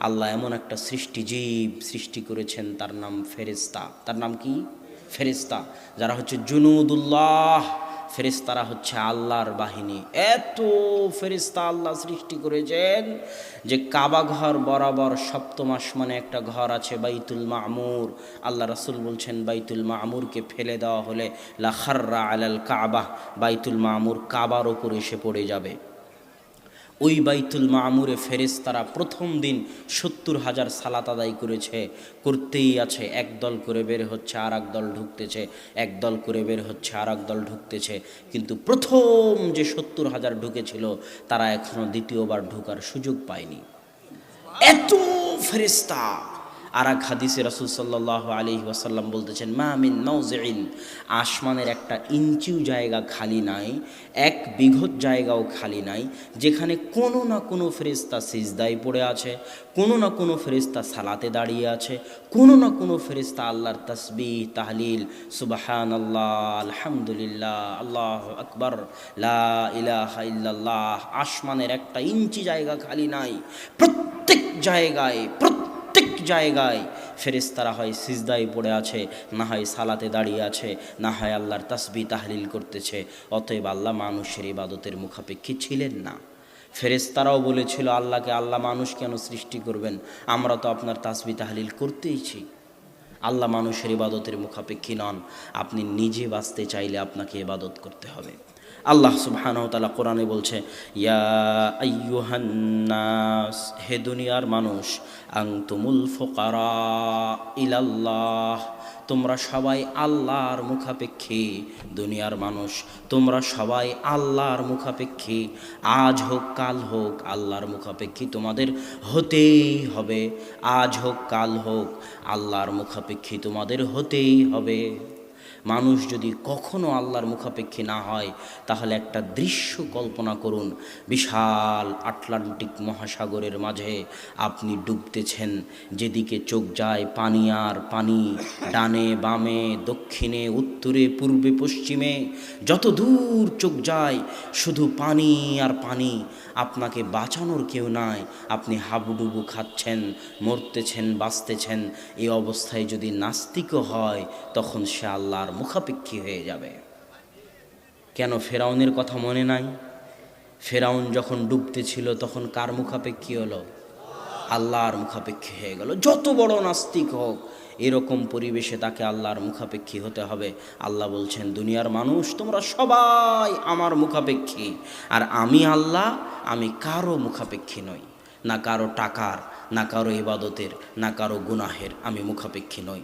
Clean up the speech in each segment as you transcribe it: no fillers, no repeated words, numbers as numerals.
আল্লাহ এমন একটা সৃষ্টিজীব সৃষ্টি করেছেন, তার নাম ফেরেশতা। তার নাম কি? ফেরেশতা। যারা হচ্ছে জুনুদুল্লাহ, ফেরেশতারা হচ্ছে আল্লাহর বাহিনী। এত ফেরেশতা আল্লাহ সৃষ্টি করেছেন যে কাবা ঘর বরাবর সপ্তম আসমানে একটা ঘর আছে বাইতুল মামুর। আল্লাহ রাসূল বলছেন বাইতুল মামুরকে ফেলে দেওয়া হলে লা খাররা আলাল কাবা, বাইতুল মামুর কাবার ওপর এসে পড়ে যাবে। ওই বাইতুল মামুরে ফেরেশতারা প্রথম দিন ৭০,০০০ সালাত আদায় করেছে, করতেই আছে। একদল করে বের হচ্ছে, আর এক দল ঢুকতেছে, একদল করে বের হচ্ছে, আর এক দল ঢুকতেছে। কিন্তু প্রথম যে ৭০,০০০ ঢুকেছিল তারা এখনও দ্বিতীয়বার ঢুকার সুযোগ পায়নি। এত ফেরেশতা। আর এক হাদিসে রাসূল সাল্লাল্লাহু আলাইহি ওয়াসাল্লাম বলতেছেন, মা মিন মাউযিইন, আসমানের একটা ইঞ্চিও জায়গা খালি নাই, এক বিঘত জায়গাও খালি নাই, যেখানে কোনো না কোনো ফেরেশতা সিজদায় পড়ে আছে, কোনো না কোনো ফেরেশতা সালাতে দাঁড়িয়ে আছে, কোনো না কোনো ফেরেশতা আল্লাহর তাসবিহ তাহলিল সুবহানাল্লাহ আলহামদুলিল্লাহ আল্লাহু আকবার লা ইলাহা ইল্লাল্লাহ। আসমানের একটা ইঞ্চি জায়গা খালি নাই। প্রত্যেক জায়গায় ফেরেশতারা হয় সিজদায় পড়ে আছে, না হয় সালাতে দাঁড়িয়ে আছে, না হয় আল্লাহর তাসবিহ তাহলিল করতেছে। অতএব আল্লাহ মানুষের ইবাদতের মুখাপেক্ষী ছিলেন না। ফেরেশতারাও বলেছিল আল্লাহকে, আল্লাহ মানুষ কেন সৃষ্টি করবেন, আমরা তো আপনার তাসবিহ তাহলিল করতেইছি। আল্লাহ মানুষের ইবাদতের মুখাপেক্ষী নন। আপনি নিজে বাঁচতে চাইলে আপনাকে ইবাদত করতে হবে। আল্লাহ সুবহানাহু ওয়া তাআলা কোরআনে বলছে, ইয়া আইয়ুহান নাস, হে দুনিয়ার মানুষ, আনতুমুল ফুকারা ইলাল্লাহ, তোমরা সবাই আল্লাহর মুখাপেক্ষী। দুনিয়ার মানুষ, তোমরা সবাই আল্লাহর মুখাপেক্ষী। আজ হোক কাল হোক আল্লাহর মুখাপেক্ষী তোমাদের হতেই হবে। আজ হোক কাল হোক আল্লাহর মুখাপেক্ষী তোমাদের হতেই হবে। মানুষ যদি কখনো আল্লাহর মুখাপেক্ষী না হয়, তাহলে একটা দৃশ্য কল্পনা করুন। বিশাল আটলান্টিক মহাসাগরের মাঝে আপনি ডুবতেছেন, যেদিকে চোখ যায় পানি আর পানি, ডানে বামে দক্ষিণে উত্তরে পূর্বে পশ্চিমে যত দূর চোখ যায় শুধু পানি আর পানি। আপনাকে বাঁচানোর কেউ নাই, আপনি হাবুডুবু খাচ্ছেন, মরতেছেন, বাঁচতেছেন। এই অবস্থায় যদি নাস্তিকও হয়, তখন সে আল্লাহর মুখাপেক্ষী হয়ে যাবে। কেন ফেরাউনের কথা মনে নাই? ফেরাউন যখন ডুবতেছিল তখন কার মুখাপেক্ষী হলো? আল্লাহর মুখাপেক্ষী হয়ে গেল। যত বড় নাস্তিক হোক, এরকম পরিবেশে তাকে আল্লাহর মুখাপেক্ষী হতে হবে। আল্লাহ বলছেন, দুনিয়ার মানুষ তোমরা সবাই আমার মুখাপেক্ষী, আর আমি আল্লাহ, আমি কারো মুখাপেক্ষী নই। না কারো টাকার, না কারো ইবাদতের, না কারো গুনাহের আমি মুখাপেক্ষী নই।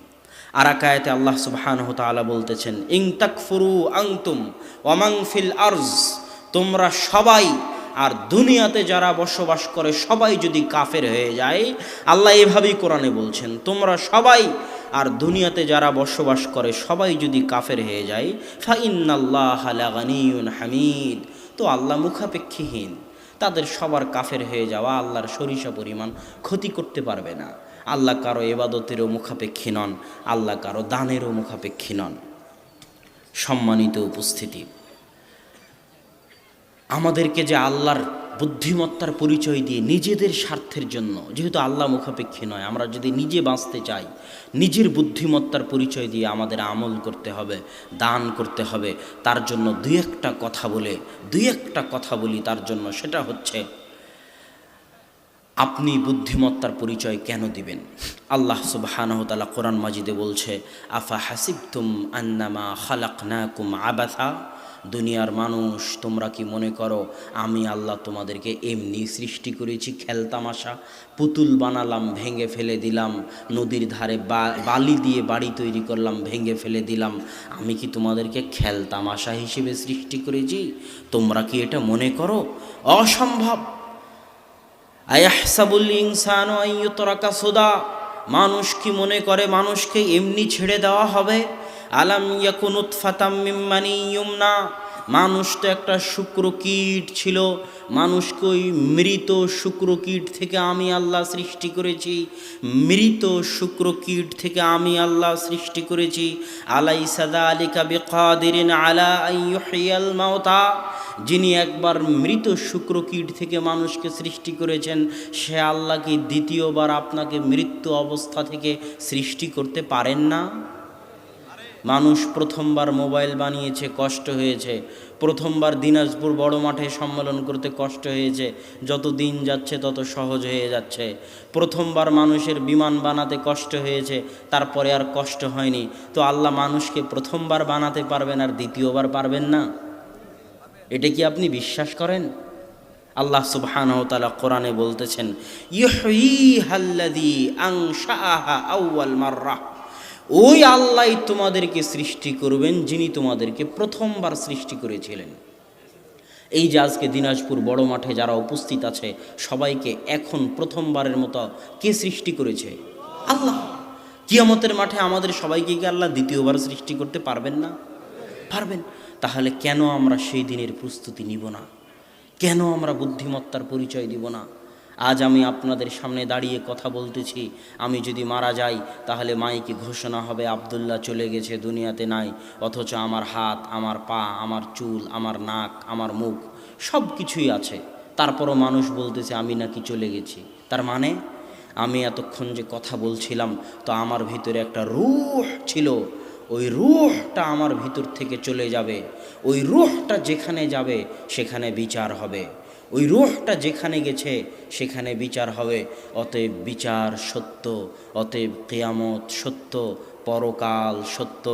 আর এক আয়াতে আল্লাহ সুবহানাহু ওয়া তাআলা বলতেছেন, ইন তাকফুরু আনতুম ওয়া মান ফিল আরজ, তোমরা সবাই আর দুনিয়াতে যারা বসবাস করে সবাই যদি কাফের হয়ে যায়, আল্লাহ এভাবেই কোরআনে বলছেন, তোমরা সবাই আর দুনিয়াতে যারা বসবাস করে সবাই যদি কাফের হয়ে যায়, ফা ইন্নাল্লাহা লাগানিয়ুন হামিদ, তো আল্লাহ মুখাপেক্ষীহীন। তাদের সবার কাফের হয়ে যাওয়া আল্লাহর সরিষা পরিমাণ ক্ষতি করতে পারবে না। আল্লাহ কারো ইবাদতেরও মুখাপেক্ষী নন, আল্লাহ কারো দানেরও মুখাপেক্ষী নন। সম্মানিত উপস্থিতি, আমাদেরকে যে আল্লাহর বুদ্ধিমত্তার পরিচয় দিয়ে নিজেদের স্বার্থের জন্য, যেহেতু আল্লাহ মুখাপেক্ষী নয়, আমরা যদি নিজে বাঁচতে চাই, নিজের বুদ্ধিমত্তার পরিচয় দিয়ে আমাদের আমল করতে হবে, দান করতে হবে। তার জন্য দুই একটা কথা বলি তার জন্য। সেটা হচ্ছে, আপনি বুদ্ধিমত্তার পরিচয় কেন দিবেন? আল্লাহ সুবহানাহু ওয়া তাআলা কোরআন মাজিদে বলছে, আফা হাসিবতুম আন্নামা খালাকনাকুম আবাথা, দুনিয়ার মানুষ তোমরা কি মনে করো আমি আল্লাহ তোমাদেরকে এমনি সৃষ্টি করেছি খেলতামাশা? পুতুল বানালাম, ভেঙে ফেলে দিলাম, নদীর ধারে বালি দিয়ে বাড়ি তৈরি করলাম, ভেঙে ফেলে দিলাম। আমি কি তোমাদেরকে খেলতামাশা হিসেবে সৃষ্টি করেছি? তোমরা কি এটা মনে করো? অসম্ভব। আয়াহসাবুল ইনসানু আন ইউতরাকা সুদা, মানুষ কি মনে করে মানুষকে এমনি ছেড়ে দেওয়া হবে? আলাম ইয়াকুন নুতফাতাম মিন মানি ইয়ুমনা, মানুষ তো একটা শুক্রকীট ছিল, মানুষকে ওই মৃত শুক্রকীট থেকে আমি আল্লাহ সৃষ্টি করেছি, মৃত শুক্রকীট থেকে আমি আল্লাহ সৃষ্টি করেছি। আলাইসা যালিকা বিকাদিরিন আলা আন ইউহইয়াল মাউতা, যিনি একবার মৃত শুক্রকীট থেকে মানুষকে সৃষ্টি করেছেন, সে আল্লাহ কি দ্বিতীয়বার আপনাকে মৃত্যু অবস্থা থেকে সৃষ্টি করতে পারেন না? মানুষ প্রথমবার মোবাইল বানিয়েছে, কষ্ট হয়েছে। প্রথমবার দিনাজপুর বড় মাঠে সম্মেলন করতে কষ্ট হয়েছে, যত দিন যাচ্ছে তত সহজ হয়ে যাচ্ছে। প্রথমবার মানুষের বিমান বানাতে কষ্ট হয়েছে, তারপরে আর কষ্ট হয়নি। তো আল্লাহ মানুষকে প্রথমবার বানাতে পারবেন আর দ্বিতীয়বার পারবেন না? এটা কি আপনি বিশ্বাস করেন? আল্লাহ সুবহানাহু ওয়া তাআলা কোরআনে বলতেছেন, ইউহয়িহাল্লাযী আনশাআহা আউয়াল মাররা, ওই আল্লাহই তোমাদেরকে সৃষ্টি করবেন যিনি তোমাদেরকে প্রথমবার সৃষ্টি করেছিলেন। এই যে আজকে দিনাজপুর বড় মাঠে যারা উপস্থিত আছে, সবাইকে এখন প্রথমবারের মতো কে সৃষ্টি করেছে? আল্লাহ। কিয়ামতের মাঠে আমাদের সবাইকে কি আল্লাহ দ্বিতীয়বার সৃষ্টি করতে পারবেন না? পারবেন। তাহলে কেন আমরা সেই দিনের প্রস্তুতি নিব না? কেন আমরা বুদ্ধিমত্তার পরিচয় দিব না? আজ আমি আপনাদের সামনে দাঁড়িয়ে কথা বলতেছি, আমি যদি মারা যাই তাহলে মাইকে ঘোষণা হবে আব্দুল্লাহ চলে গেছে, দুনিয়াতে নাই। অথচ আমার হাত, আমার পা, আমার চুল, আমার নাক, আমার মুখ সব কিছুই আছে। তারপরও মানুষ বলতেছে আমি নাকি চলে গেছি। তার মানে আমি এতক্ষণ যে কথা বলছিলাম, তো আমার ভিতরে একটা রূহ ছিল, ওই রূহটা আমার ভিতর থেকে চলে যাবে। ওই রূহটা যেখানে যাবে সেখানে বিচার হবে। ওই রূহটা যেখানে গেছে সেখানে বিচার হবে। অতএব বিচার সত্য, অতএব কিয়ামত সত্য, পরকাল সত্য।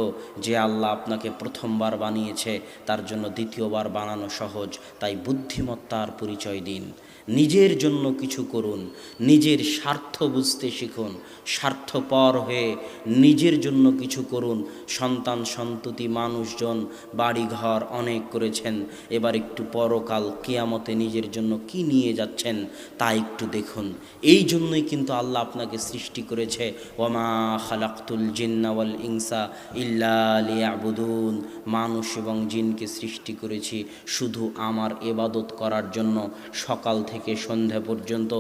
যে আল্লাহ আপনাকে প্রথমবার বানিয়েছে তার জন্য দ্বিতীয়বার বানানো সহজ। তাই বুদ্ধিমত্তার পরিচয় দিন, নিজের জন্য কিছু করুন, নিজের স্বার্থ বুঝতে শিখুন, স্বার্থপর হয়ে নিজের জন্য কিছু করুন। সন্তান সন্ততি মানুষজন বাড়িঘর অনেক করেছেন, এবার একটু পরকাল কিয়ামতে নিজের জন্য কি নিয়ে যাচ্ছেন তা একটু দেখুন। এই জন্যই কিন্তু আল্লাহ আপনাকে সৃষ্টি করেছে, ওয়ামা খালাকতুল জিন্না ওয়াল ইনসা ইল্লা লিয়াবুদুন, মানুষ এবং জিনকে সৃষ্টি করেছি শুধু আমার ইবাদত করার জন্য। সকাল থেকে সন্ধ্যা পর্যন্ত,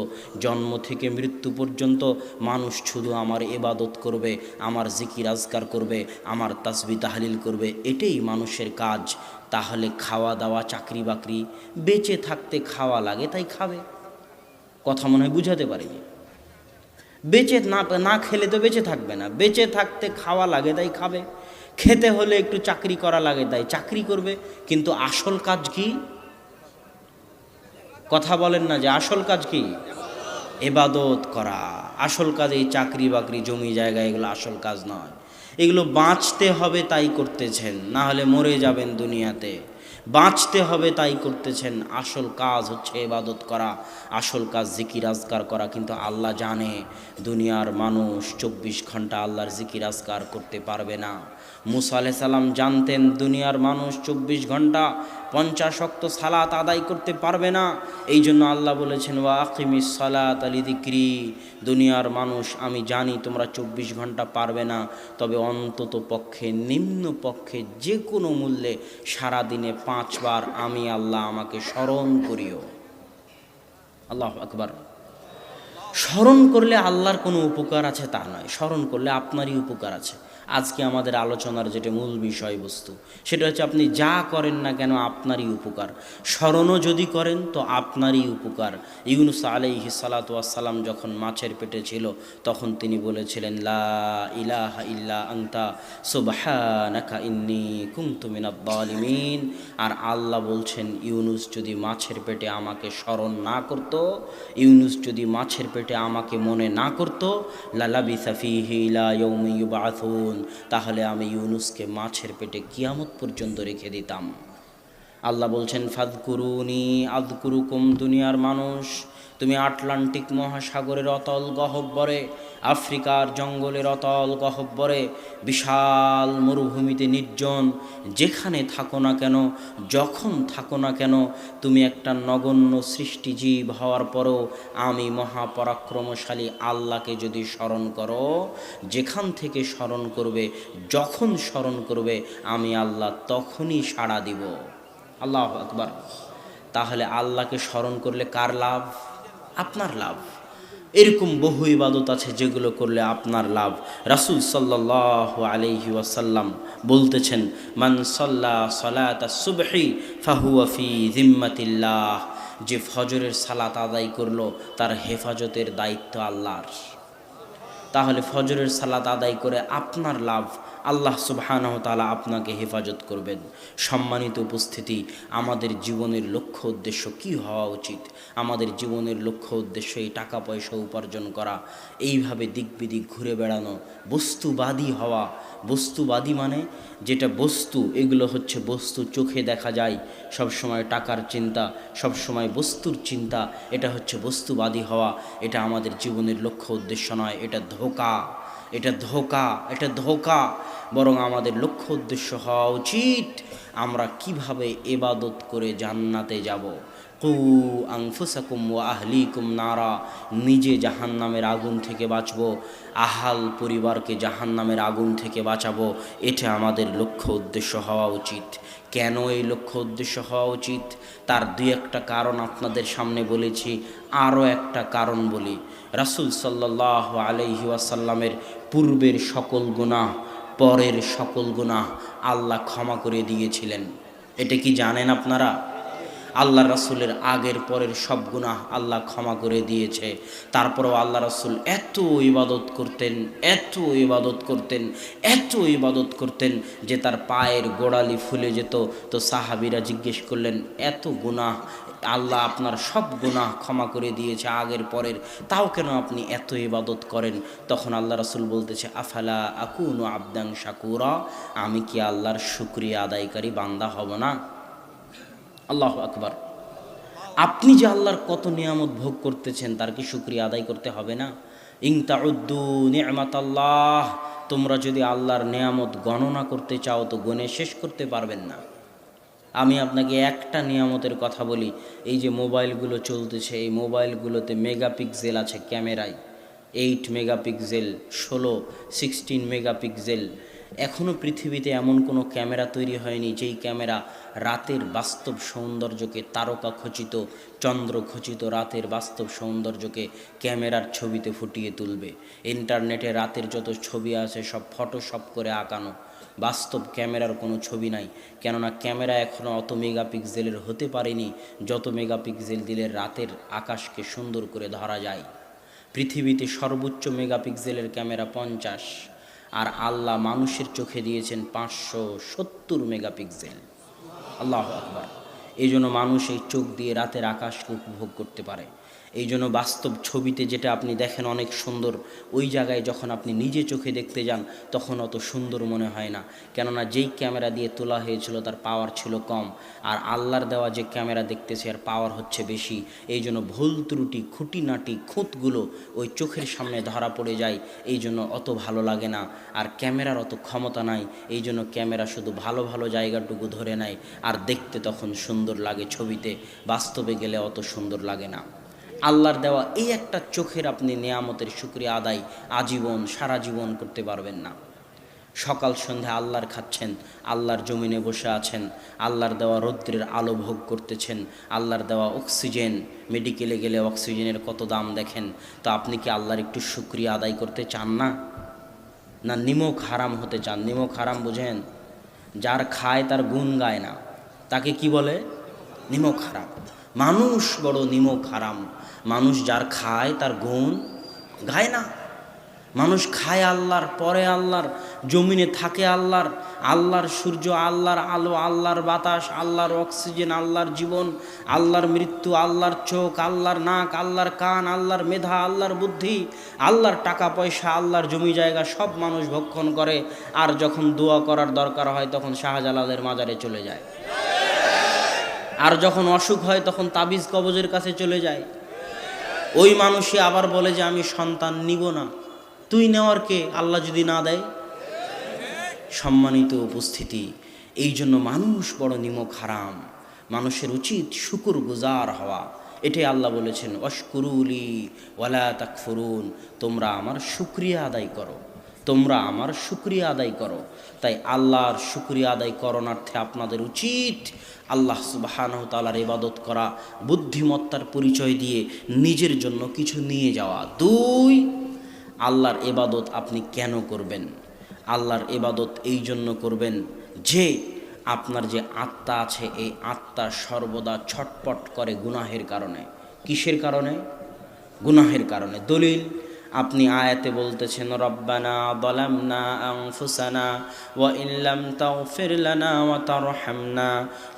জন্ম থেকে মৃত্যু পর্যন্ত মানুষ শুধু আমার ইবাদত করবে, আমার জিকির আজকার করবে, আমার তাসবিহ তাহলিল করবে, এটাই মানুষের কাজ। তাহলে খাওয়া দাওয়া, চাকরি বাকরি, বেঁচে থাকতে খাওয়া লাগে তাই খাবে। কথা মনে হয় বুঝাতে পারিনি। বেঁচে না খেলে তো বেঁচে থাকবে না, বেঁচে থাকতে খাওয়া লাগে তাই খাবে। খেতে হলে একটু চাকরি করা লাগে তাই চাকরি করবে। কিন্তু আসল কাজ কি? কথা বলেন না যে আসল কাজ কি? ইবাদত করা। আসল কাজ এই চাকরি বাকরি, জমি জায়গা, এগুলো আসল কাজ নয়। এগুলো বাঁচতে হবে তাই করতেছেন, না হলে মরে যাবেন দুনিয়াতে। বাঁচতে হবে তাই করতেছেন। আসল কাজ হচ্ছে ইবাদত করা, আসল কাজ জিকির আজকার করা। কিন্তু আল্লাহ জানে দুনিয়ার মানুষ 24 ঘন্টা আল্লাহর জিকির আজকার করতে পারবে না। মুসা আলাইহিস সালাম জানতেন দুনিয়ার মানুষ 24 ঘন্টা 50 ওয়াক্ত সালাত আদায় করতে পারবে না। এই জন্য আল্লাহ বলেছেন, ওয়া আকিমিস সালাত লিযিকরি, দুনিয়ার মানুষ আমি জানি তোমরা 24 ঘন্টা পারবে না, তবে অন্তত পক্ষে, নিম্ন পক্ষে যে কোনো মূল্যে সারাদিনে 5 বার আমি আল্লাহ আমাকে স্মরণ করিও। আল্লাহু আকবার। স্মরণ করলে আল্লাহর কোনো উপকার আছে তা নয়, স্মরণ করলে আপনারই উপকার আছে। আজকে আমাদের আলোচনার যেটা মূল বিষয়বস্তু, সেটা হচ্ছে আপনি যা করেন না কেন আপনারই উপকার। স্মরণও যদি করেন তো আপনারই উপকার। ইউনুস আলাইহিস সালাতু ওয়াস সালাম যখন মাছের পেটে ছিল তখন তিনি বলেছিলেন, লা ইলাহা ইল্লা আনতা সুবহানাকা ইন্নী কুনতু মিনাজ জালিমিন। আর আল্লাহ বলছেন, ইউনুস যদি মাছের পেটে আমাকে স্মরণ না করত, ইউনুস যদি মাছের পেটে আমাকে মনে না করত, লালাবিসা ফীহি ইলা ইয়াউমি ইউবআসুন, তাহলে আমি ইউনুসকে মাছের পেটে কিয়ামত পর্যন্ত রেখে দিতাম। আল্লাহ বলছেন, ফাযকুরুনি আযকুরুকুম। দুনিয়ার মানুষ, তুমি আটলান্টিক মহাসাগরের অতল গহ্বরে, আফ্রিকার জঙ্গলের অতল গহ্বরে, বিশাল মরুভূমিতে নির্জন যেখানে থাকো না কেন, যখন থাকো না কেন, তুমি একটা নগণ্য সৃষ্টিজীব হওয়ার পরও আমি মহাপরাক্রমশালী আল্লাহকে যদি স্মরণ করো, যেখান থেকে স্মরণ করবে, যখন স্মরণ করবে, আমি আল্লাহ তখনই সাড়া দিব। আল্লাহু আকবার। তাহলে আল্লাহকে স্মরণ করলে কার লাভ? আপনার লাভ। এরকম বহু ইবাদত আছে যেগুলো করলে আপনার লাভ। রাসূল সাল্লাল্লাহু আলাইহি ওয়াসাল্লাম বলতেছেন, মান সাল্লা সালাতা সুবহি ফাহুয়া ফি জিম্মাতিল্লাহ, যে ফজরের সালাত আদায় করলো তার হেফাজতের দায়িত্ব আল্লাহর। তাহলে ফজরের সালাত আদায় করে আপনার লাভ, আল্লাহ সুবহানাহু ওয়া তাআলা আপনাকে হেফাজত করবেন। সম্মানিত উপস্থিতি, আমাদের জীবনের লক্ষ্য উদ্দেশ্য কি হওয়া উচিত? আমাদের জীবনের লক্ষ্য উদ্দেশ্য এই টাকা পয়সা উপার্জন করা, এইভাবে দিক বিদিক ঘুরে বেড়ানো, বস্তুবাদী হওয়া। বস্তুবাদী মানে যেটা বস্তু, এগুলো হচ্ছে বস্তু, চোখে দেখা যায়, সব সময় টাকার চিন্তা, সব সময় বস্তুর চিন্তা, এটা হচ্ছে বস্তুবাদী হওয়া। এটা আমাদের জীবনের লক্ষ্য উদ্দেশ্য নয়, এটা ধোঁকা, এটা ধোঁকা, এটা ধোঁকা। বরং আমাদের লক্ষ্য উদ্দেশ্য হওয়া উচিত আমরা কিভাবে ইবাদত করে জান্নাতে যাব। কু আনফুসাকুম ওয়া আহলিকুম নারা, নিজে জাহান্নামের আগুন থেকে বাঁচবো, আহাল পরিবারকে জাহান্নামের আগুন থেকে বাঁচাবো। এটা আমাদের লক্ষ্য উদ্দেশ্য হওয়া উচিত। কেন এই লক্ষ্য উদ্দেশ্য হওয়া উচিত তার দুই একটা কারণ আপনাদের সামনে বলেছি। আরও একটা কারণ বলি, রাসূল সাল্লাল্লাহু আলাইহি ওয়াসাল্লামের পূর্বের সকল গুনাহ, পরের সকল গুনাহ আল্লাহ ক্ষমা করে দিয়েছিলেন। এটা কি জানেন আপনারা? আল্লাহ রাসূলের আগের পরের সব গুনাহ আল্লাহ ক্ষমা করে দিয়েছে। তারপরেও আল্লাহ রাসূল এত ইবাদত করতেন, এত ইবাদত করতেন, এত ইবাদত করতেন যে তার পায়ের গোড়ালি ফুলে যেত। তো সাহাবীরা জিজ্ঞেস করলেন, এত গুনাহ, আল্লাহ আপনার সব গুনাহ ক্ষমা করে দিয়েছে আগের পরের, তাও কেন আপনি এত ইবাদত করেন? তখন আল্লাহ রাসূল বলতেছে, আফালা আকুনু আবদান শাকুরা, আমি কি আল্লাহর শুকরিয়া আদায়কারী বান্দা হব না? আল্লাহু আকবার। আপনি যে আল্লাহর কত নিয়ামত ভোগ করতেছেন তার কি শুকরিয়া আদায় করতে হবে না? ইন তাউদ্দু নি'মাতাল্লাহ, তোমরা যদি আল্লাহর নিয়ামত গণনা করতে চাও তো গুণে শেষ করতে পারবেন না। আমি আপনাকে একটা নিয়ামতের কথা বলি, এই যে মোবাইলগুলো চলতেছে, এই মোবাইলগুলোতে মেগাপিক্সেল আছে ক্যামেরায়, 8 মেগাপিক্সেল, 16 মেগাপিক্সেল। এখনও পৃথিবীতে এমন কোনো ক্যামেরা তৈরি হয়নি যেই ক্যামেরা রাতের বাস্তব সৌন্দর্যকে, তারকা খচিত, চন্দ্র খচিত রাতের বাস্তব সৌন্দর্যকে ক্যামেরার ছবিতে ফুটিয়ে তুলবে। ইন্টারনেটে রাতের যত ছবি আছে সব ফটোশপ করে আঁকানো, বাস্তব ক্যামেরার কোনো ছবি নাই। কেননা ক্যামেরা এখনও অত মেগাপিক্সেলের হতে পারেনি যত মেগাপিক্সেল দিলে রাতের আকাশকে সুন্দর করে ধরা যায়। পৃথিবীতে সর্বোচ্চ মেগাপিক্সেলের ক্যামেরা 50, আর আল্লাহ মানুষের চোখে দিয়েছেন 570 মেগাপিক্সেল। আল্লাহু আকবার। এই জন্য মানুষ এই চোখ দিয়ে রাতের আকাশকে উপভোগ করতে পারে। এই জন্য বাস্তব ছবিতে যেটা আপনি দেখেন অনেক সুন্দর, ওই জায়গায় যখন আপনি নিজে চোখে দেখতে যান তখন অত সুন্দর মনে হয় না। কেননা যেই ক্যামেরা দিয়ে তোলা হয়েছিল তার পাওয়ার ছিল কম, আর আল্লাহর দেওয়া যে ক্যামেরা দেখতেছে আর পাওয়ার হচ্ছে বেশি। এই জন্য ভুল ত্রুটি, খুঁটিনাটি, খুঁতগুলো ওই চোখের সামনে ধরা পড়ে যায়, এই জন্য অত ভালো লাগে না। আর ক্যামেরার অত ক্ষমতা নাই, এই জন্য ক্যামেরা শুধু ভালো ভালো জায়গাটুকু ধরে নেয়, আর দেখতে তখন সুন্দর লাগে ছবিতে, বাস্তবে গেলে অত সুন্দর লাগে না। আল্লাহর দেওয়া এই একটা চোখের আপনি নেয়ামতের শুকরিয়া আদায় আজীবন, সারা জীবন করতে পারবেন না। সকাল সন্ধ্যা আল্লাহর খাচ্ছেন, আল্লাহর জমিনে বসে আছেন, আল্লাহর দেওয়া রৌদ্রের আলো ভোগ করতেছেন, আল্লাহর দেওয়া অক্সিজেন, মেডিকেলে গেলে অক্সিজেনের কত দাম দেখেন। তো আপনি কি আল্লাহর একটু শুকরিয়া আদায় করতে চান না? না নিমক হারাম হতে চান? নিমক হারাম বুঝেন? যার খায় তার গুণ গায় না, তাকে কি বলে? নিমক হারাম। মানুষ বড় নিমক হারাম, মানুষ যার খায় তার গুণ গায় না। মানুষ খায় আল্লাহর, পরে আল্লাহর, জমিনে থাকে আল্লাহর, আল্লাহর সূর্য, আল্লাহর আলো, আল্লাহর বাতাস, আল্লাহর অক্সিজেন, আল্লাহর জীবন, আল্লাহর মৃত্যু, আল্লাহর চোখ, আল্লাহর নাক, আল্লাহর কান, আল্লাহর মেধা, আল্লাহর বুদ্ধি, আল্লাহর টাকা পয়সা, আল্লাহর জমি জায়গা সব মানুষ ভক্ষণ করে। আর যখন দোয়া করার দরকার হয় তখন শাহজালালের মাজারে চলে যায়, আর যখন অসুখ হয় তখন তাবিজ কবজের কাছে চলে যায়। ওই মানুষই আবার বলে যে আমি সন্তান নিব না। তুই নেওয়ার কে, আল্লাহ যদি না দেয়? সম্মানিত উপস্থিতি, এই জন্য মানুষ বড় নিমক হারাম। মানুষের উচিত শুকর গুজার হওয়া। এটাই আল্লাহ বলেছেন, অশকুরুলি ওয়ালা তাকফুরুন, তোমরা আমার শুকরিয়া আদায় করো। তোমরা আমার শুকরিয়া আদায় করো। তাই আল্লাহর শুকরিয়া আদায় করণার্থে আপনাদের উচিত আল্লাহ সুবহানাহু ওয়া তাআলার ইবাদত করা, বুদ্ধিমত্তার পরিচয় দিয়ে নিজের জন্য কিছু নিয়ে যাওয়া। 2, আল্লাহর ইবাদত আপনি কেন করবেন? আল্লাহর ইবাদত এই জন্য করবেন যে আপনার যে আত্মা আছে, এই আত্মা সর্বদা ছটপট করে গুনাহের কারণে। কিসের কারণে? গুনাহের কারণে। দলিল, আপনি আয়াতে বলতেছেন রব্বানা যালামনা আনফুসানা ওয়া ইল্লাম তাগফির লানা ওয়া তারহামনা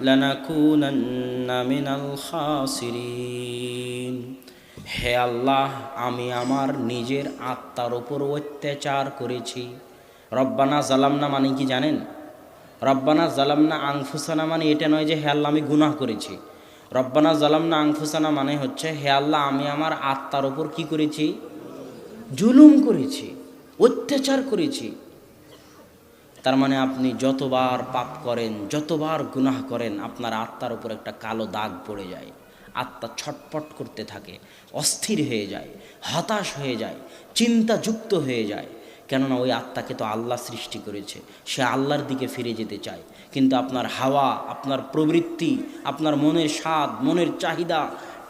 লানাকুনান্না মিনাল খাসিরিন। হে আল্লাহ, আমি আমার নিজের আত্মার উপর অত্যাচার করেছি। রব্বানা জালামনা মানে কি জানেন? রব্বানা জালামনা আনফুসানা মানে এটা নয় যে হে আল্লাহ আমি গুনাহ করেছি। রব্বানা জালামনা আনফুসানা মানে হচ্ছে হে আল্লাহ আমি আমার আত্মার উপর কি করেছি? জুলুম করেছি, অত্যাচার করেছি। তার মানে আপনি যতবার পাপ করেন, যতবার গুনাহ করেন, আপনার আত্মার উপর একটা কালো দাগ পড়ে যায়। আত্মা ছটপট করতে থাকে, অস্থির হয়ে যায়, হতাশ হয়ে যায়, চিন্তাযুক্ত হয়ে যায়। কেননা ওই আত্মাকে তো আল্লাহ সৃষ্টি করেছে, সে আল্লাহর দিকে ফিরে যেতে চায়। কিন্তু আপনার হাওয়া, আপনার প্রবৃত্তি, আপনার মনের স্বাদ, মনের চাহিদা,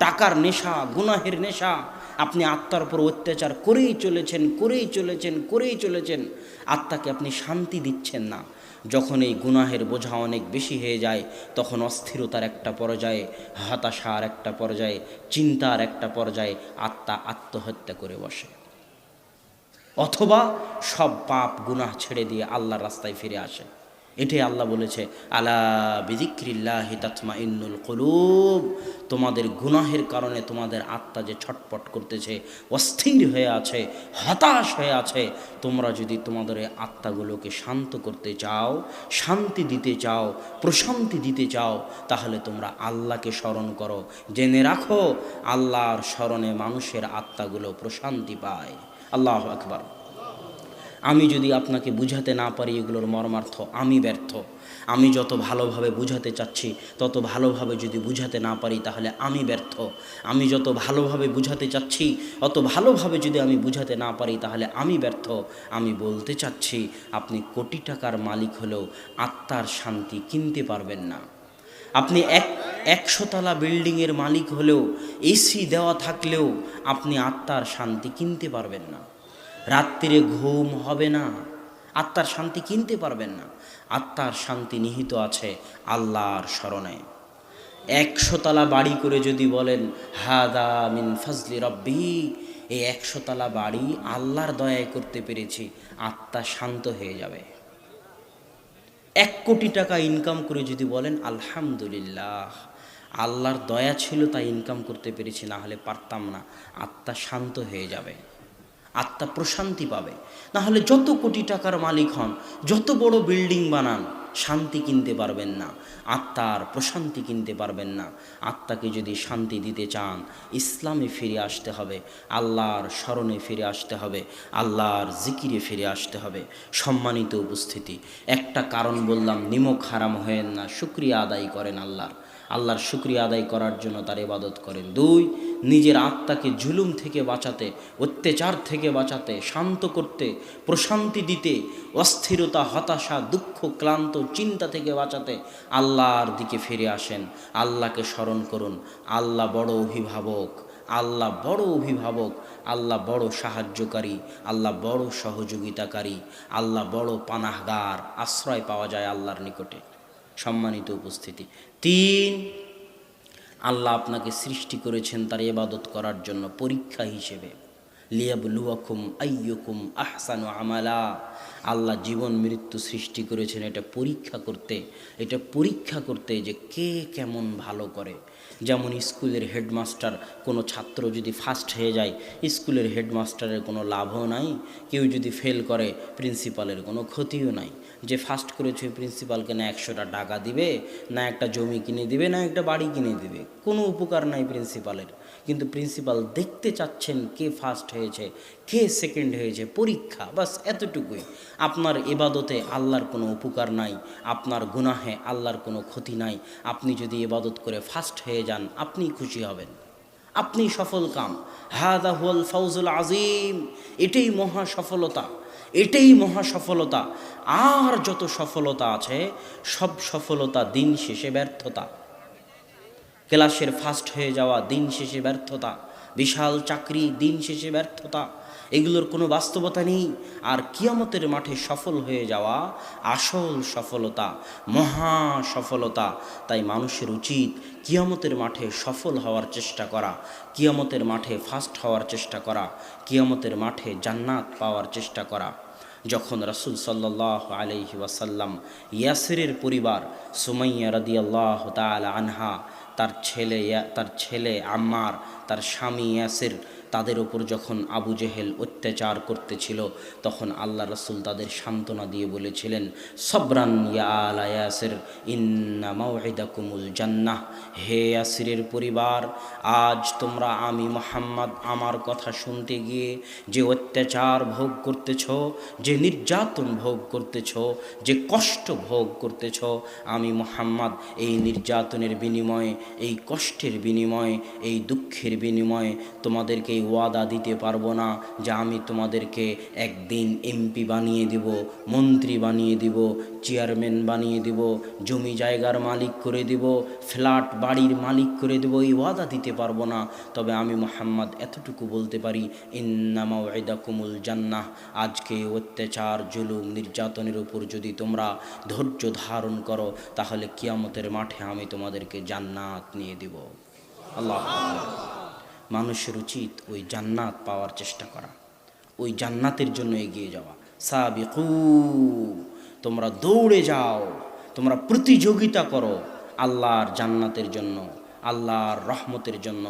টাকার নেশা, গুনাহের নেশা, আপনি আত্মার উপর অত্যাচার করেই চলেছেন। আত্মাকে আপনি শান্তি দিচ্ছেন না। যখন এই গুনাহের বোঝা অনেক বেশি হয়ে যায়, তখন অস্থিরতার একটা পর্যায়ে, হতাশার একটা পর্যায়ে, চিন্তার একটা পর্যায়ে আত্মা আত্মহত্যা করে বসে, অথবা সব পাপ গুনাহ ছেড়ে দিয়ে আল্লাহর রাস্তায় ফিরে আসে। এটাই আল্লাহ বলেছে আলা বিযিক্রিল্লাহি তাতমাইন্নুল কুলুব। তোমাদের গুনাহের কারণে তোমাদের আত্মা যে ছটপট করতেছে, অস্থির হয়ে আছে, হতাশ হয়ে আছে, তোমরা যদি তোমাদের আত্মাগুলোকে শান্ত করতে চাও, শান্তি দিতে চাও, প্রশান্তি দিতে চাও, তাহলে তোমরা আল্লাহকে স্মরণ করো। জেনে রাখো আল্লাহর স্মরণে মানুষের আত্মাগুলো প্রশান্তি পায়। আল্লাহু আকবার। আমি যদি আপনাকে বুঝাতে না পারি এগুলোর মর্মার্থ, আমি ব্যর্থ। আমি যত ভালোভাবে বুঝাতে চাচ্ছি তত ভালোভাবে যদি বুঝাতে না পারি তাহলে আমি ব্যর্থ। আমি যত ভালোভাবে বুঝাতে চাচ্ছি অত ভালোভাবে যদি আমি বুঝাতে না পারি তাহলে আমি ব্যর্থ। আমি বলতে চাচ্ছি আপনি কোটি টাকার মালিক হলেও আত্মার শান্তি কিনতে পারবেন না। আপনি 100 তলা বিল্ডিংয়ের মালিক হলেও, এসি দেওয়া থাকলেও আপনি আত্মার শান্তি কিনতে পারবেন না। রাত্রিরে ঘুম হবে না, আত্মার শান্তি কিনতে পারবেন না। আত্মার শান্তি নিহিত আছে আল্লাহর স্মরণে। 100 তলা বাড়ি করে যদি বলেন হাদা মিন ফজলি রব্বি, এই 100 তলা বাড়ি আল্লাহর দয়ায় করতে পেরেছি, আত্মা শান্ত হয়ে যাবে। 1 কোটি টাকা ইনকাম করে যদি বলেন আলহামদুলিল্লাহ, আল্লাহর দয়া ছিল তাই ইনকাম করতে পেরেছি, না হলে পারতাম না, আত্মা শান্ত হয়ে যাবে, আত্মা প্রশান্তি পাবে। না হলে যত কোটি টাকার মালিক হন, যত বড় বিল্ডিং বানান, শান্তি কিনতে পারবেন না, আত্মার প্রশান্তি কিনতে পারবেন না। আত্মাকে যদি শান্তি দিতে চান, ইসলামে ফিরে আসতে হবে, আল্লাহর স্মরণে ফিরে আসতে হবে, আল্লাহর জিকিরে ফিরে আসতে হবে। সম্মানিত উপস্থিতি, একটা কারণ বললাম, নিমক হারাম হয়েন না, শুকরিয়া আদায় করেন আল্লাহর শুকরিয়া আদায় করার জন্য তার ইবাদত করেন। 2, নিজের আত্মাকে জুলুম থেকে বাঁচাতে, অত্যাচার থেকে বাঁচাতে, শান্ত করতে, প্রশান্তি দিতে, অস্থিরতা, হতাশা, দুঃখ, ক্লান্ত, চিন্তা থেকে বাঁচাতে আল্লাহর দিকে ফিরে আসেন, আল্লাহকে স্মরণ করুন। আল্লাহ বড় অভিভাবক, আল্লাহ বড় অভিভাবক, আল্লাহ বড় সাহায্যকারী, আল্লাহ বড় সহযোগিতাকারী, আল্লাহ বড় পানাহগার, আশ্রয় পাওয়া যায় আল্লাহর নিকটে। সম্মানিত উপস্থিতি, 3, আল্লাহ আপনাকে সৃষ্টি করেছেন তার ইবাদত করার জন্য পরীক্ষা হিসেবে। লিয়াবলুয়াকুম আইয়ুকুম আহসানু আমালা। আল্লাহ জীবন মৃত্যু সৃষ্টি করেছেন এটা পরীক্ষা করতে যে কে কেমন ভালো করে। যেমন স্কুলের হেডমাস্টার, কোনো ছাত্র যদি ফার্স্ট হয়ে যায়, স্কুলের হেডমাস্টারের কোনো লাভও নাই, কেউ যদি ফেল করে প্রিন্সিপালের কোনো ক্ষতিও নাই। যে ফার্স্ট করেছে প্রিন্সিপালকে না 100টা টাকা দিবে, না একটা জমি কিনে দিবে, না একটা বাড়ি কিনে দিবে, কোনো উপকার নাই প্রিন্সিপালের। কিন্তু প্রিন্সিপাল দেখতে চাচ্ছেন কে ফার্স্ট হয়েছে, কে সেকেন্ড হয়েছে, পরীক্ষা, বাস এতটুকুই। আপনার ইবাদতে আল্লাহর কোনো উপকার নাই, আপনার গুনাহে আল্লাহর কোনো ক্ষতি নাই। আপনি যদি ইবাদত করে ফার্স্ট হয়ে যান, আপনি খুশি হবেন, আপনি সফল কাম। হাদা হুয়াল ফাউজুল আজিম, এটাই মহা সফলতা, এটাই মহা সফলতা। আর যত সফলতা আছে সব সফলতা দিন শেষে ব্যর্থতা। ক্লাসের ফার্স্ট হয়ে যাওয়া দিন শেষে ব্যর্থতা, বিশাল চাকরি দিন শেষে ব্যর্থতা, এগুলোর কোনো বাস্তবতা নেই। আর কিয়ামতের মাঠে সফল হয়ে যাওয়া আসল সফলতা, মহা সফলতা। তাই মানুষের উচিত কিয়ামতের মাঠে সফল হওয়ার চেষ্টা করা, কিয়ামতের মাঠে ফার্স্ট হওয়ার চেষ্টা করা, কিয়ামতের মাঠে জান্নাত পাওয়ার চেষ্টা করা। যখন রাসূল সাল্লাল্লাহু আলাইহি ওয়াসাল্লাম ইয়াসিরের পরিবার সুমাইয়া রাদিয়াল্লাহু তাআলা আনহা, তার ছেলে আম্মার, তার স্বামী ইয়াসির, তাদের ওপর যখন আবু জেহেল অত্যাচার করতেছিল, তখন আল্লাহ রাসূল তাদের সান্ত্বনা দিয়ে বলেছিলেন, সবরান ইয়া আলা ইয়াসির ইন্না মাউইদাকুমুল জান্নাহ। হে ইয়াসিরের পরিবার, আজ তোমরা আমি মুহাম্মদ আমার কথা শুনতে গিয়ে যে অত্যাচার ভোগ করতেছ, যে নির্যাতন ভোগ করতেছ, যে কষ্ট ভোগ করতেছ, আমি মুহাম্মদ এই নির্যাতনের বিনিময়ে, এই কষ্টের বিনিময়ে, এই দুঃখের বিনিময়ে তোমাদেরকে এই ওয়াদা দিতে পারবো না যে আমি তোমাদেরকে একদিন এমপি বানিয়ে দিব, মন্ত্রী বানিয়ে দিব, চেয়ারম্যান বানিয়ে দিব, জমি জায়গার মালিক করে দিব, ফ্ল্যাট বাড়ির মালিক করে দেব, এই ওয়াদা দিতে পারবো না। তবে আমি মুহাম্মদ এতটুকু বলতে পারি, ইন্না মাউইদাকুমুল জান্নাহ। আজকে অত্যাচার, জুলুম, নির্যাতনের উপর যদি তোমরা ধৈর্য ধারণ করো, তাহলে কিয়ামতের মাঠে আমি তোমাদেরকে জান্নাত নিয়ে দিব। আল্লাহ। মানুষের উচিত ওই জান্নাত পাওয়ার চেষ্টা করা, ওই জান্নাতের জন্য এগিয়ে যাওয়া। সাবিকু, তোমরা দৌড়ে যাও, তোমরা প্রতিযোগিতা করো আল্লাহর জান্নাতের জন্য, আল্লাহর রহমতের জন্য,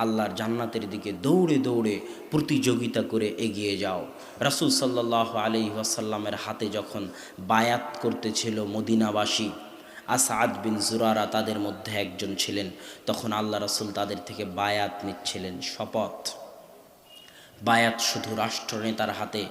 আল্লাহর জান্নাতের দিকে দৌড়ে দৌড়ে প্রতিযোগিতা করে এগিয়ে যাও। রাসূল সাল্লাল্লাহু আলাইহি ওয়াসাল্লামের হাতে যখন বায়াত করতেছিল মদিনাবাসী, আসাদ বিন জুরারা তাদের মধ্যে একজন ছিলেন, তখন আল্লাহ রাসূল তাদের থেকে বায়াত নিচ্ছিলেন, শপথ। বায়াত শুধু রাষ্ট্রনেতার হাতে,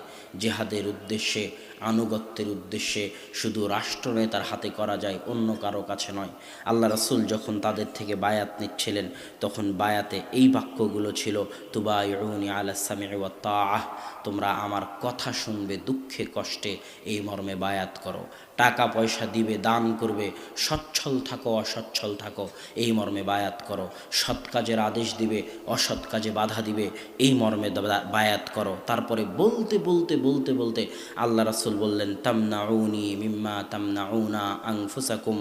জেহাদের উদ্দেশ্যে, আনুগত্যের উদ্দেশ্যে শুধু রাষ্ট্রনেতার হাতে করা যায়, অন্য কারো কাছে নয়। আল্লাহ রাসূল যখন তাদের থেকে বায়াত নিচ্ছিলেন, তখন বায়াতে এই বাক্যগুলো ছিল, তুবাইউনি আলা সামি'i ওয়াত তাআহ, তোমরা আমার কথা শুনবে দুঃখে কষ্টে, এই মর্মে বায়াত করো। টাকা পয়সা দিবে, দান করবে, সচ্ছল থাকো অসচ্ছল থাকো, এই মর্মে বায়াত করো। সৎ কাজের আদেশ দিবে, অসৎ কাজে বাধা দিবে, এই মর্মে বায়াত করো। তারপরে বলতে বলতে বলতে বলতে আল্লাহ রাসূল বললেন, তামনাউনি মিম্মা তামনাউনা আনফুসাকুম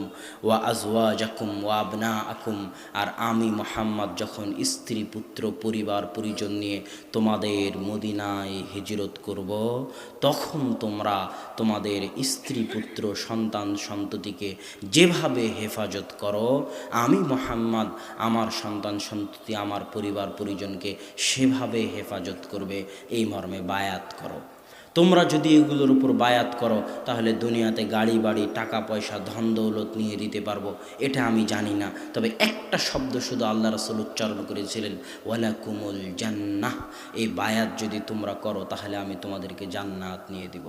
ওয়া আজওয়াজাকুম ওয়া আবনাআকুম। আর আমি মুহাম্মদ যখন স্ত্রী পুত্র পরিবার পরিজন নিয়ে তোমাদের মদিনায় হিজরত করব, তখন তোমরা তোমাদের স্ত্রী পুত্র সন্তান সন্ততিকে যেভাবে হেফাজত করো, আমি মুহাম্মদ আমার সন্তান সন্ততি আমার পরিবার পরিজনকে সেভাবে হেফাজত করবে, এই মর্মে বায়াত করো। তোমরা যদি এগুলোর উপর বায়াত করো, তাহলে দুনিয়াতে গাড়ি বাড়ি টাকা পয়সা ধন দৌলত নিয়ে দিতে পারবো, এটা আমি জানি না। তবে একটা শব্দ শুধু আল্লাহ রাসূল উচ্চারণ করেছিলেন, ওয়ালাকুমুল জান্নাহ। এই বায়াত যদি তোমরা করো, তাহলে আমি তোমাদেরকে জান্নাত নিয়ে দিব।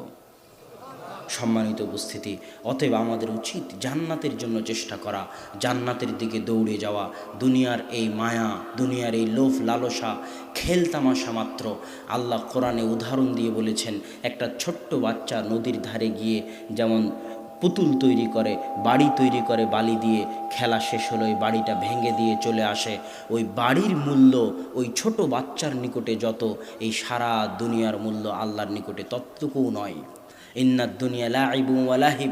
সম্মানিত উপস্থিতি, অতএব আমাদের উচিত জান্নাতের জন্য চেষ্টা করা, জান্নাতের দিকে দৌড়ে যাওয়া। দুনিয়ার এই মায়া, দুনিয়ার এই লোভ লালসা খেলতামাশা মাত্র। আল্লাহ কোরআনে উদাহরণ দিয়ে বলেছেন, একটা ছোট্ট বাচ্চা নদীর ধারে গিয়ে যেমন পুতুল তৈরি করে, বাড়ি তৈরি করে বালি দিয়ে, খেলা শেষ হলো ওই বাড়িটা ভেঙে দিয়ে চলে আসে। ওই বাড়ির মূল্য ওই ছোট বাচ্চার নিকটে যত, এই সারা দুনিয়ার মূল্য আল্লাহর নিকটে ততটুকুও নয়। ইন্নাদ দুনিয়া লাইবুন ওয়া লাহিব,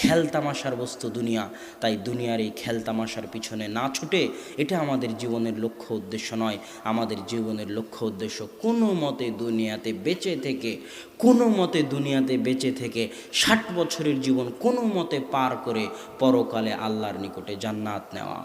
খেলতামাশার বস্তু দুনিয়া। তাই দুনিয়ার এই খেলতামাশার পিছনে না ছুটে, এটা আমাদের জীবনের লক্ষ্য উদ্দেশ্য নয়। আমাদের জীবনের লক্ষ্য উদ্দেশ্য কোনো মতে দুনিয়াতে বেঁচে থেকে, কোনো মতে দুনিয়াতে বেঁচে থেকে 60 বছরের জীবন কোনো মতে পার করে পরকালে আল্লাহর নিকটে জান্নাত নেওয়া।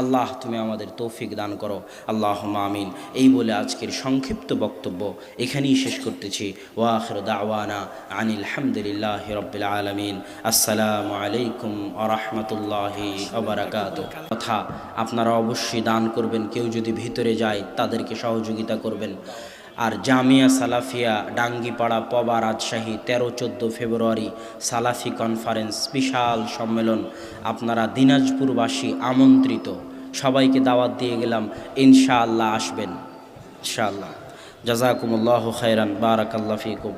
আল্লাহ তুমি আমাদের তৌফিক দান করো, আল্লাহুম্মা আমিন। এই বলে আজকের সংক্ষিপ্ত বক্তব্য এখানেই শেষ করতেছি। ওয়া আখিরু দাওয়ানা আনিল হামদুলিল্লাহি রাব্বিল আলামিন। আসসালামু আলাইকুম ওয়া রাহমাতুল্লাহি ওয়া বারাকাতুহু। কথা, আপনারা অবশ্যই দান করবেন, কেউ যদি ভিতরে যায় তাদেরকে সহযোগিতা করবেন। আর জামিয়া সালাফিয়া ডাঙ্গিপাড়া পবা রাজশাহী 13-14 ফেব্রুয়ারি সালাফি কনফারেন্স বিশাল সম্মেলন। আপনারা দিনাজপুরবাসী আমন্ত্রিত, সবাইকে দাওয়াত দিয়ে গেলাম, ইনশাআল্লাহ আসবেন ইনশাআল্লাহ। জাযাকুমুল্লাহু খাইরান, বারাকাল্লাহু ফীকুম।